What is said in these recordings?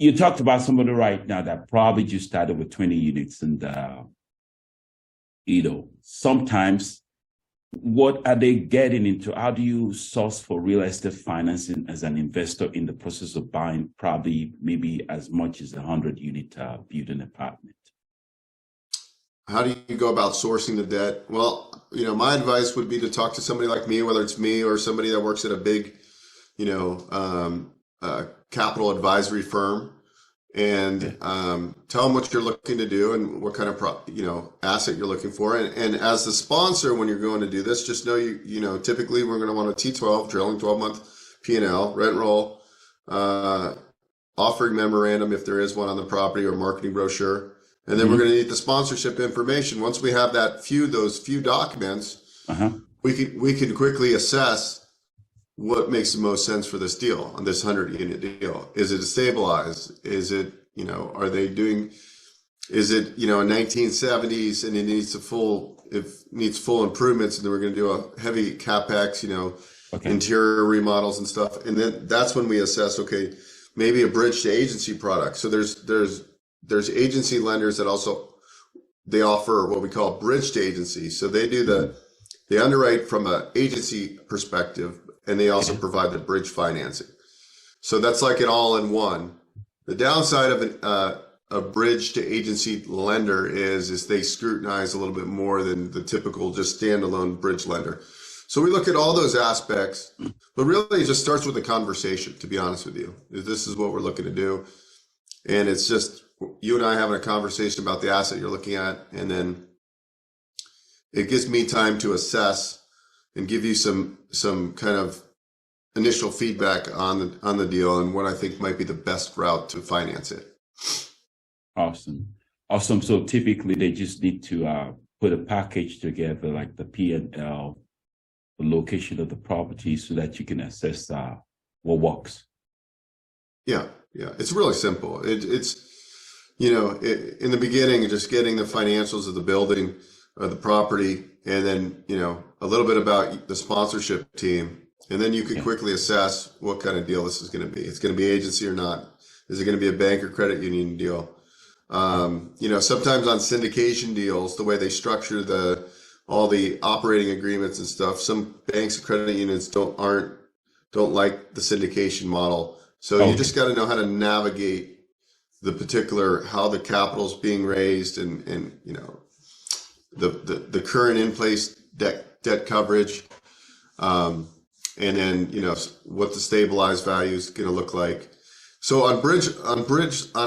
you talked about somebody right now that probably just started with 20 units and, sometimes what are they getting into? How do you source for real estate financing as an investor in the process of buying probably maybe as much as a 100-unit building apartment? How do you go about sourcing the debt? Well, my advice would be to talk to somebody like me, whether it's me or somebody that works at a big, capital advisory firm, and tell them what you're looking to do and what kind of asset you're looking for. And as the sponsor, when you're going to do this, just know typically we're going to want a T12, trailing 12-month P&L, rent roll, offering memorandum if there is one on the property, or marketing brochure. And then we're going to need the sponsorship information. Once we have those few documents, we can quickly assess what makes the most sense for this deal, on this 100-unit deal. Is it stabilized? Is it, is it, a 1970s and it needs full improvements, and then we're going to do a heavy CapEx, interior remodels and stuff. And then that's when we assess, okay, maybe a bridge to agency product. So there's agency lenders that they offer what we call bridge to agency. So they underwrite from an agency perspective, and they also provide the bridge financing. So that's like an all-in-one. The downside of a bridge to agency lender is they scrutinize a little bit more than the typical just standalone bridge lender. So we look at all those aspects, but really it just starts with a conversation, to be honest with you. This is what we're looking to do. And it's just you and I having a conversation about the asset you're looking at, and then it gives me time to assess and give you some kind of initial feedback on the deal and what I think might be the best route to finance it. Awesome. So typically they just need to put a package together, like the P&L, the location of the property, so that you can assess what works. Yeah. It's really simple. It's in the beginning, just getting the financials of the building or the property, and then, a little bit about the sponsorship team. And then you can quickly assess what kind of deal this is going to be. It's going to be agency or not. Is it going to be a bank or credit union deal? Sometimes on syndication deals, the way they structure all the operating agreements and stuff, some banks and credit unions don't like the syndication model. So you just got to know how to navigate the particular, how the capital's being raised, and the current in place debt coverage, and then what the stabilized value is going to look like. So on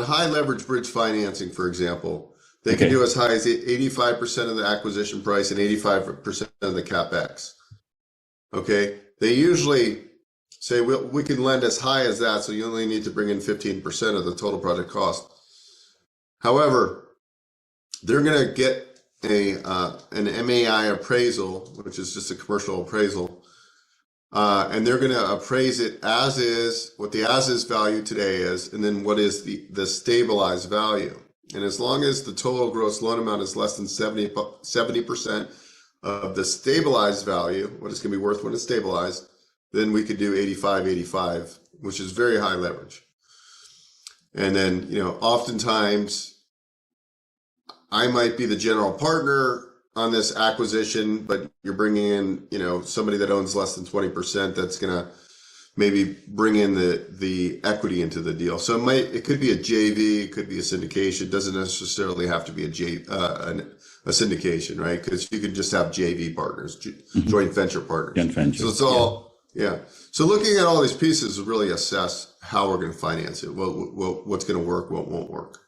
high leverage bridge financing, for example, they can do as high as 85% of the acquisition price and 85% of the CapEx. Okay, they usually say we can lend as high as that, so you only need to bring in 15% of the total project cost. However, they're going to get an MAI appraisal, which is just a commercial appraisal, and they're going to appraise it as is, what the as is value today is, and then what is the stabilized value. And as long as the total gross loan amount is less than 70% of the stabilized value, what it's going to be worth when it's stabilized, then we could do 85, which is very high leverage. And then, oftentimes I might be the general partner on this acquisition, but you're bringing in, somebody that owns less than 20% that's going to maybe bring in the equity into the deal. So it could be a JV, it could be a syndication. It doesn't necessarily have to be a syndication, right? Because you could just have JV partners, joint venture partners. Joint venture. So it's all, So looking at all these pieces really assess how we're going to finance it, what's going to work, what won't work.